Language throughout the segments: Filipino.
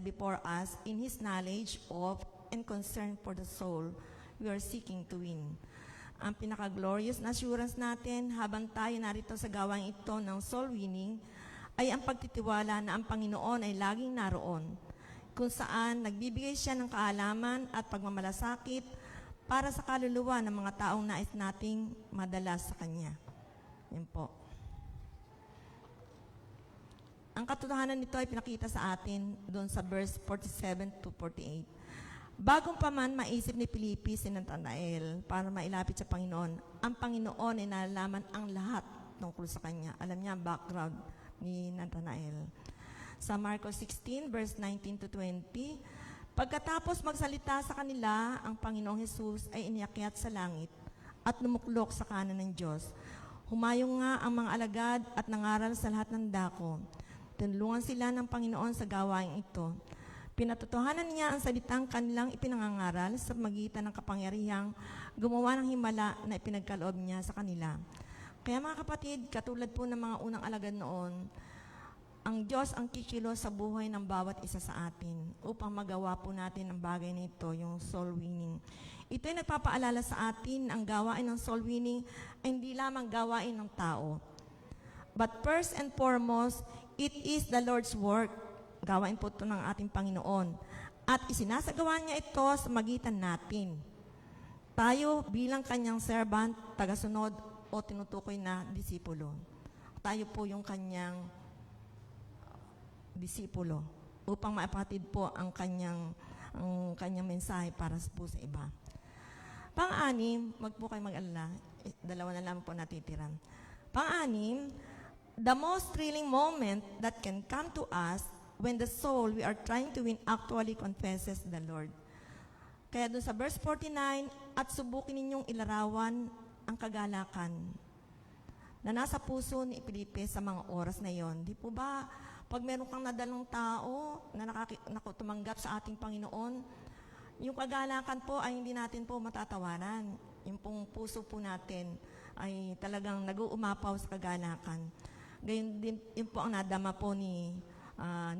before us in His knowledge of and concern for the soul we are seeking to win. Ang pinaka-glorious na assurance natin habang tayo narito sa gawain ito ng soul winning ay ang pagtitiwala na ang Panginoon ay laging naroon, kung saan nagbibigay siya ng kaalaman at pagmamalasakit para sa kaluluwa ng mga taong nais nating madala sa Kanya. Yan po. Ang katotohanan nito ay pinakita sa atin doon sa verse 47 to 48. Bagong pa man maisip ni Felipe si Nathanael para mailapit sa Panginoon, ang Panginoon ay nalalaman ang lahat tungkol sa Kanya. Alam niya ang background ni Nathanael. Sa Marcos 16, verse 19 to 20, pagkatapos magsalita sa kanila, ang Panginoong Jesus ay iniakyat sa langit at lumuklok sa kanan ng Diyos. Humayong nga ang mga alagad at nangaral sa lahat ng dako. Tinulungan sila ng Panginoon sa gawain ito. Pinatotohanan niya ang salitang kanilang ipinangangaral sa magitan ng kapangyarihang gumawa ng himala na ipinagkaloob niya sa kanila. Kaya mga kapatid, katulad po ng mga unang alagad noon, ang Diyos ang kikilos sa buhay ng bawat isa sa atin upang magawa po natin ang bagay na ito, yung soul winning. Ito ay nagpapaalala sa atin ang gawain ng soul winning ay hindi lamang gawain ng tao. But first and foremost, it is the Lord's work. Gawain po ito ng ating Panginoon. At isinasagawa niya ito sa magitan natin. Tayo bilang kanyang servant, tagasunod o tinutukoy na disipulo. Tayo po yung kanyang disipulo upang maipatid po ang kanyang mensahe para po sa iba. Pang-anim, wag po kayo mag-alala, dalawa na lang po natitiran. Pang-anim, the most thrilling moment that can come to us when the soul we are trying to win actually confesses the Lord. Kaya doon sa verse 49, at subukin ninyong ilarawan ang kagalakan na nasa puso ni Felipe sa mga oras na yon. Di po ba, pag meron kang nadalang tao na tumanggap sa ating Panginoon, yung kagalakan po ay hindi natin po matatawanan. Yung pong puso po natin ay talagang nag-uumapaw sa kagalakan. Gayun din, yun po ang nadama po ni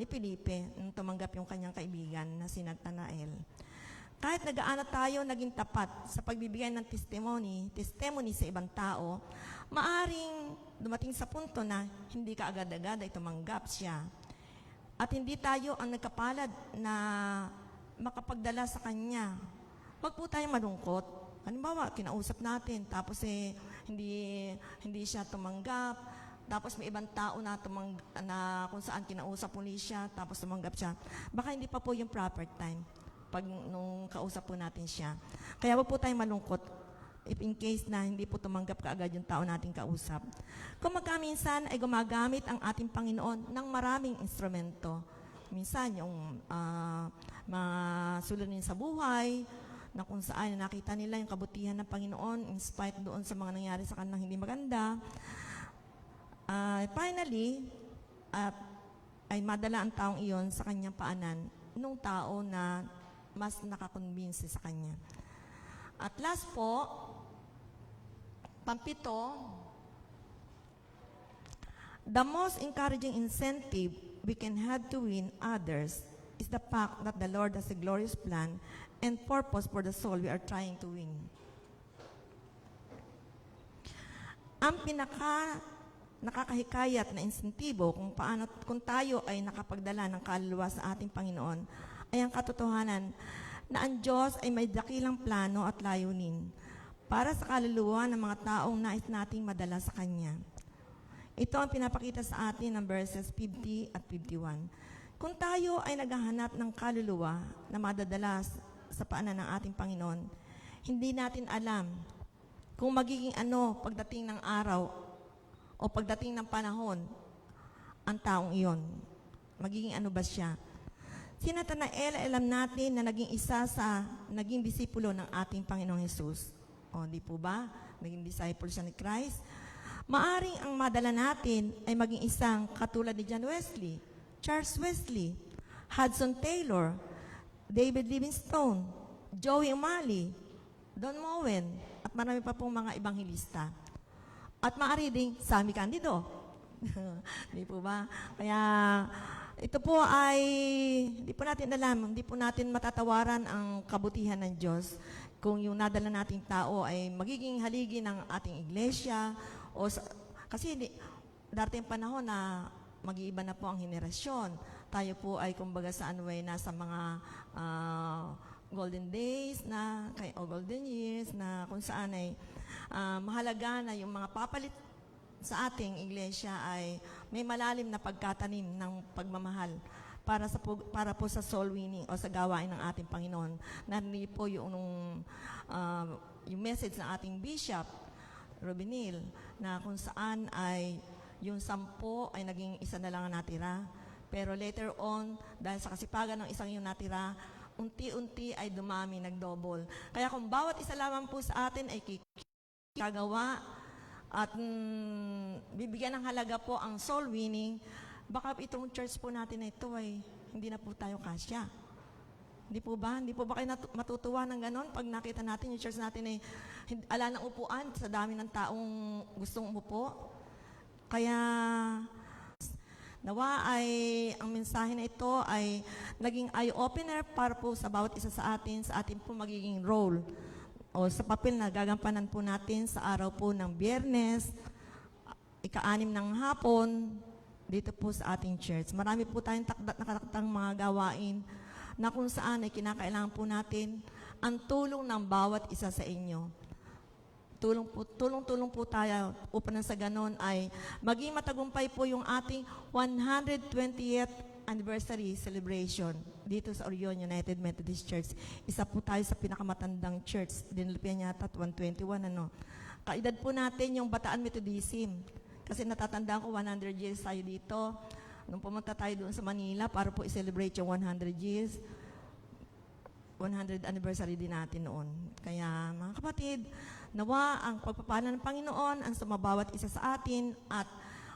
Felipe nung tumanggap yung kanyang kaibigan na si Nathanael. Kahit nag-aano tayo naging tapat sa pagbibigay ng testimony sa ibang tao, maaring dumating sa punto na hindi ka agad-agad ay tumanggap siya. At hindi tayo ang nagkapalad na makapagdala sa kanya. Wag po tayo malungkot. Halimbawa, kinausap natin, tapos hindi siya tumanggap, tapos may ibang tao na kung saan kinausap muli siya, tapos tumanggap siya. Baka hindi pa po yung proper time nung kausap po natin siya. Kaya wag po tayong malungkot if in case na hindi po tumanggap kaagad yung tao nating kausap. Kung magkaminsan ay gumagamit ang ating Panginoon ng maraming instrumento. Minsan yung mga suliranin sa buhay, na kung saan nakita nila yung kabutihan ng Panginoon in spite doon sa mga nangyari sa kanilang hindi maganda. Finally, ay madala ang taong iyon sa kanyang paanan nung tao na mas nakakonbinse sa kanya. At last po, pampito, the most encouraging incentive we can have to win others is the fact that the Lord has a glorious plan and purpose for the soul we are trying to win. Ang nakakahikayat na insentibo kung tayo ay nakapagdala ng kaluluwa sa ating Panginoon ay ang katotohanan na ang Diyos ay may dakilang plano at layunin para sa kaluluwa ng mga taong nais nating madala sa Kanya. Ito ang pinapakita sa atin ng verses 50 at 51. Kung tayo ay naghahanap ng kaluluwa na madadala sa paanan ng ating Panginoon, hindi natin alam kung magiging ano pagdating ng araw o pagdating ng panahon ang taong iyon. Magiging ano ba siya? Si Nathanael, alam natin na naging disipulo ng ating Panginoong Jesus. O, di po ba? Naging disciple siya ni Christ. Maaring ang madala natin ay maging isang katulad ni John Wesley, Charles Wesley, Hudson Taylor, David Livingstone, Joey Umali, Don Moen, at marami pa pong mga ibanghilista. At maaari ding Sammy Candido. Di po ba? Kaya Ito po ay, hindi po natin alam, hindi po natin matatawaran ang kabutihan ng Diyos kung yung nadala nating tao ay magiging haligi ng ating iglesia kasi darating panahon na mag-iiba na po ang henerasyon. Tayo po ay kumbaga sa way nasa mga golden days o golden years na kung saan ay mahalaga na yung mga papalit sa ating iglesia ay may malalim na pagkatanim ng pagmamahal para po sa soul winning o sa gawain ng ating Panginoon. Narinig po yung message ng ating Bishop Robinil na kung saan ay yung 10 ay naging isa na lang ang natira. Pero later on, dahil sa kasipagan ng isang yung natira, unti-unti ay dumami, nagdouble. Kaya kung bawat isa lamang po sa atin ay kagawa at bibigyan ng halaga po ang soul winning, baka itong church po natin na ito ay hindi na po tayo kasya. Hindi po ba? Hindi po ba kayo matutuwa ng ganon pag nakita natin yung church natin ay ala ng upuan sa dami ng taong gustong umupo? Kaya nawa ay ang mensahe na ito ay naging eye-opener para po sa bawat isa sa atin po magiging role o sa papel na gagampanan po natin sa araw po ng Biyernes, ika-6 ng hapon, dito po sa ating church. Marami po tayong nakataktang mga gawain na kung saan ay kinakailangan po natin ang tulong ng bawat isa sa inyo. Tulong-tulong po tayo upang sa ganon ay maging matagumpay po yung ating 120th anniversary celebration dito sa Orion United Methodist Church. Isa po tayo sa pinakamatandang church. Dinilpian yata 121, Kaedad po natin yung Bataan Methodism. Kasi natatandaan ko 100 years tayo dito. Nung pumunta tayo doon sa Manila para po i-celebrate yung 100 years, 100th anniversary din natin noon. Kaya mga kapatid, nawa ang pagpapala ng Panginoon ang sumabawat isa sa atin at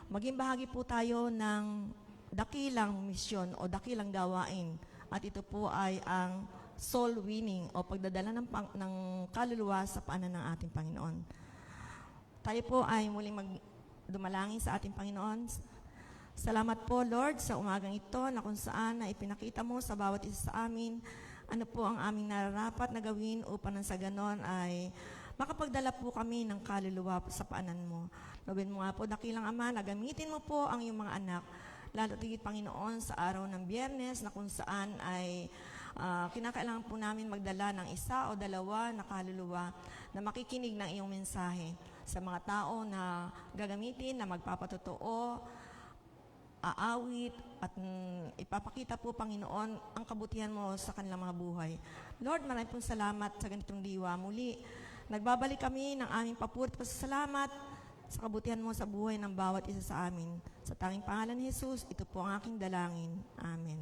maging bahagi po tayo ng dakilang misyon o dakilang gawain. At ito po ay ang soul winning o pagdadala ng kaluluwa sa paanan ng ating Panginoon. Tayo po ay muling magdumalangin sa ating Panginoon. Salamat po, Lord, sa umagang ito na kung saan na ipinakita mo sa bawat isa sa amin ano po ang aming nararapat na gawin upang nang sa ganon ay makapagdala po kami ng kaluluwa sa paanan mo. Lobin mo nga po, dakilang Ama, na gamitin mo po ang iyong mga anak, lalo tigit Panginoon sa araw ng Biyernes na kung saan ay kinakailangan po namin magdala ng 1 o 2 na kaluluwa na makikinig ng iyong mensahe sa mga tao na gagamitin, na magpapatotoo, aawit, at ipapakita po, Panginoon, ang kabutihan mo sa kanilang mga buhay. Lord, maraming pong salamat sa ganitong diwa. Muli, nagbabalik kami ng aming papuri at pasasalamat sa kabutihan mo sa buhay ng bawat isa sa amin. Sa tanging pangalan ni Jesus, ito po ang aking dalangin. Amen.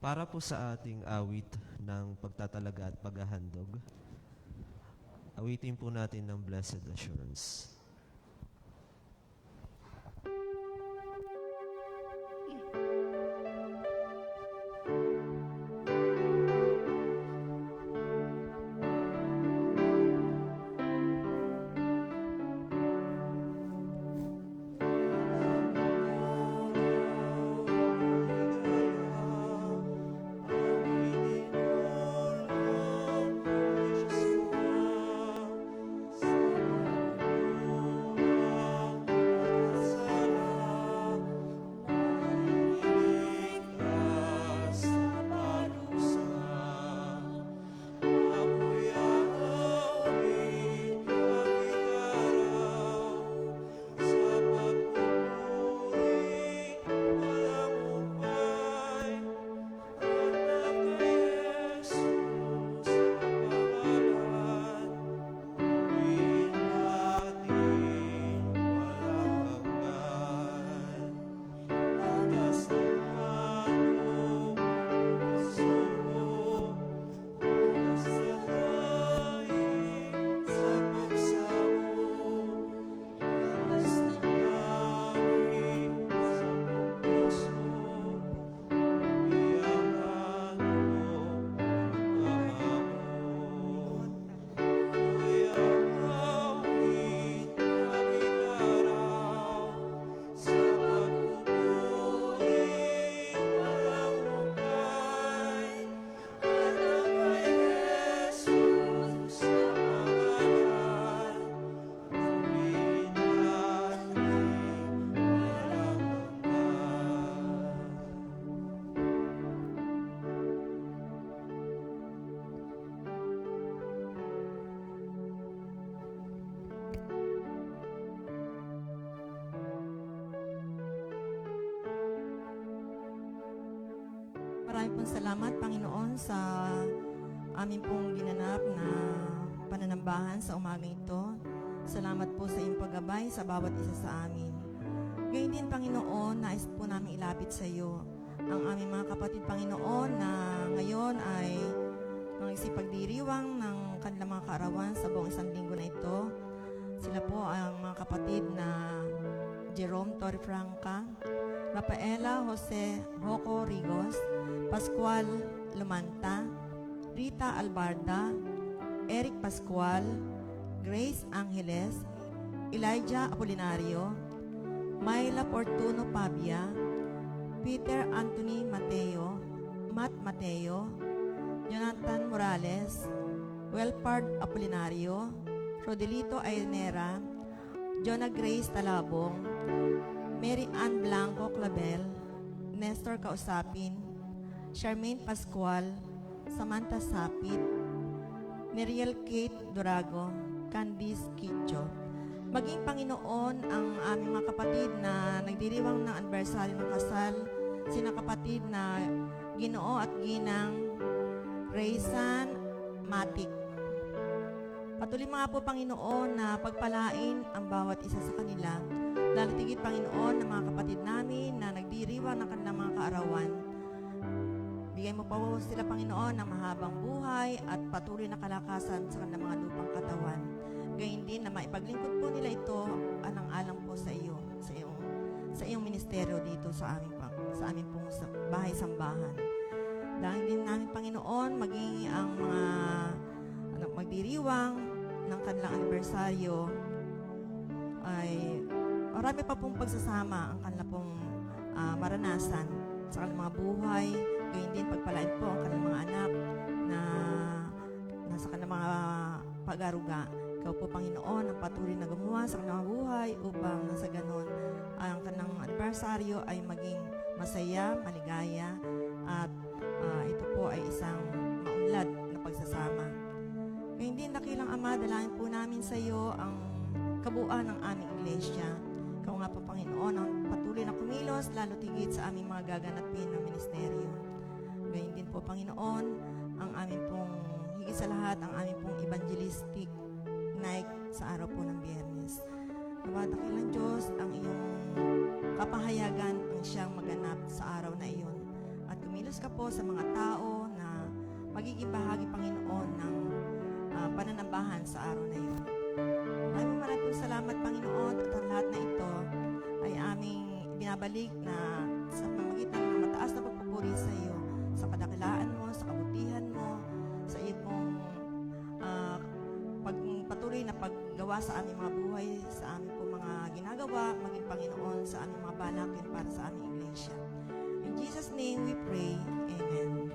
Para po sa ating awit ng pagtatalaga at paghahandog, awitin po natin ng Blessed Assurance. Maraming pong salamat, Panginoon, sa aming pong ginanap na pananambahan sa umagang ito. Salamat po sa iyong paggabay sa bawat isa sa amin. Ngayon din, Panginoon, nais po namin ilapit sa iyo ang aming mga kapatid, Panginoon, na ngayon ay nagsipagdiriwang ng kanilang mga kaarawan sa buong isang linggo na ito. Sila po ang mga kapatid na Jerome Torrefranca, Rafaela Jose Joco Rigos, Pascual Lumanta, Rita Albarda, Eric Pascual, Grace Angeles, Elijah Apolinario, Myla Fortuno Pabia, Peter Anthony Mateo, Matt Mateo, Jonathan Morales, Welpard Apolinario, Rodelito Ayenera, Jonah Grace Talabong, Mary Ann Blanco Clavel, Nestor Kausapin, Charmaine Pascual, Samantha Sapit, Meriel Kate Durago, Candice Kicho. Maging Panginoon ang aming mga kapatid na nagdiriwang ng anibersaryo ng kasal, sina kapatid na Ginoo at Ginang Raysan Matik. Patuloy mga po, Panginoon, na pagpalain ang bawat isa sa kanila. Lalo tigit, Panginoon, ng mga kapatid namin na nagdiriwang ng kanilang mga kaarawan. Bigay mo pa po sila, Panginoon, ng mahabang buhay at patuloy na kalakasan sa kanilang mga lupang katawan. Gayun din na maipaglingkod po nila ito alang-alang po sa iyo, sa iyong ministeryo dito sa aming pong bahay-sambahan. Dahil din namin, Panginoon, maging ang mga magdiriwang ng kanilang anibersaryo ay marami pa pong pagsasama ang kanilang pong maranasan sa kanilang mga buhay. Gayun din pagpalain po ang kanilang mga anak na nasa kanilang mga pag-aruga. Ikaw po, Panginoon, ang patuloy na gumawa sa kanilang buhay upang nasa ganon ang kanilang anibersaryo ay maging masaya, maligaya at ito po ay isang maunlad na pagsasama. Ngayon din, dakilang Ama, dalangin po namin sa iyo ang kabuuan ng aming iglesia. Ikaw nga po, Panginoon, ang patuloy na kumilos, lalo tigit sa aming mga gaganapin ng ministeryo. Ngayon din po, Panginoon, ang aming pong, higit sa lahat, ang aming pong evangelistic night sa araw po ng Biyernes. Nabadakilang Diyos, ang iyong kapahayagan ang siyang maganap sa araw na iyon. At kumilos Kumilos ka po sa mga tao na magiging bahagi, Panginoon, ng pananambahan sa araw na yun. Maraming pong salamat, Panginoon, at ang lahat na ito ay aming binabalik na sa pamagitan ng mataas na pagpupuri sa iyo, sa kadakilaan mo, sa kabutihan mo, sa iyong pagpatuloy na paggawa sa aming mga buhay, sa aming po mga ginagawa, maging Panginoon sa aming mga balakid para sa aming iglesia. In Jesus' name we pray. Amen.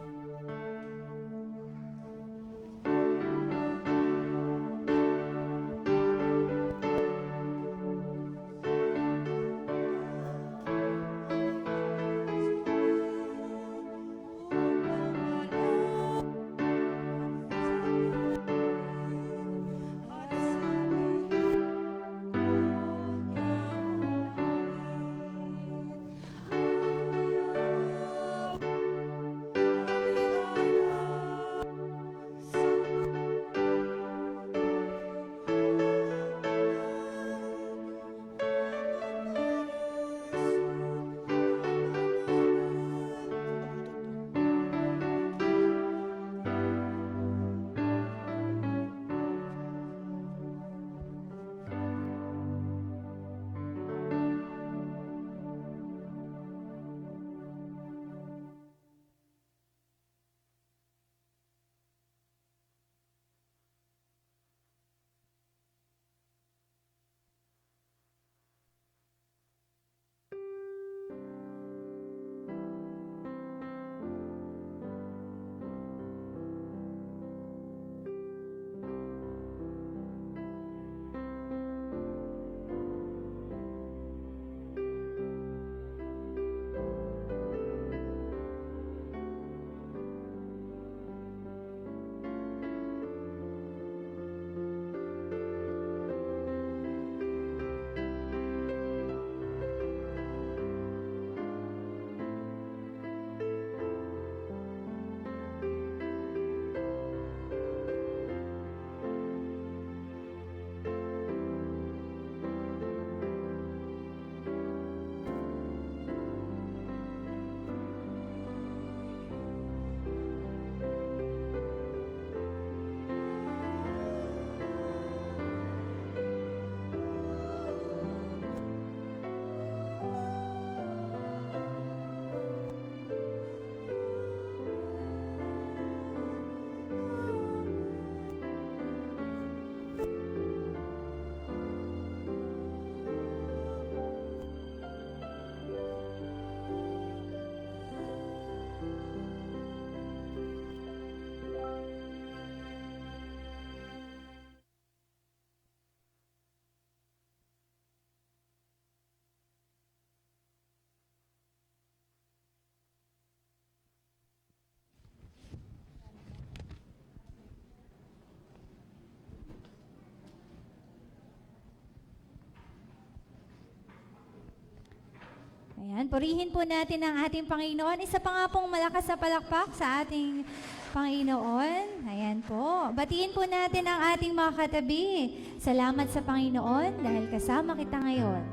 Ayan, purihin po natin ang ating Panginoon. Isa pa nga pong malakas sa palakpak sa ating Panginoon. Ayan po. Batiin po natin ang ating mga katabi. Salamat sa Panginoon dahil kasama kita ngayon.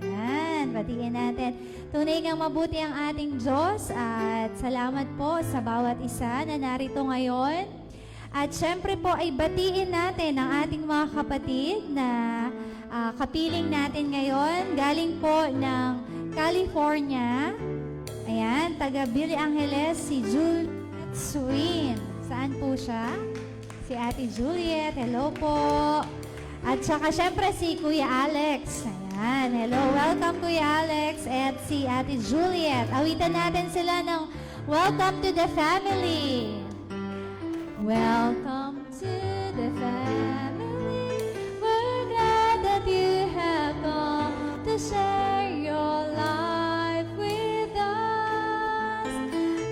Ayan, batiin natin. Tunay ngang mabuti ang ating Diyos at salamat po sa bawat isa na narito ngayon. At syempre po ay batiin natin ang ating mga kapatid na kapiling natin ngayon. Galing po ng California. Ayan, taga Billy Angeles, si Juliet Swin. Saan po siya? Si Ate Juliet, hello po. At saka syempre si Kuya Alex. Ayan, hello, welcome Kuya Alex at si Ate Juliet. Awitan natin sila ng Welcome to the Family. Welcome to the family. We're glad that you have come to share your life with us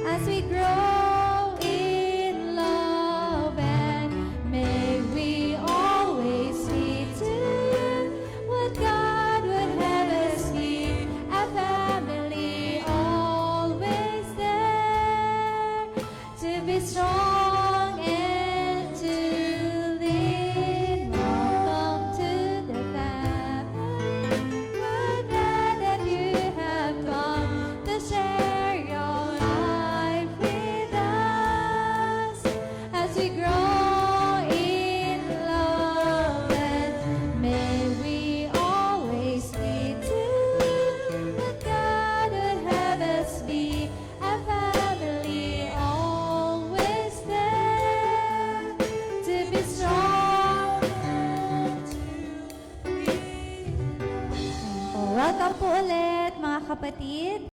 as we grow in love, and may we always see to you what God would have us be, a family always there to be strong. Share your life Welcome po ulit mga kapatid.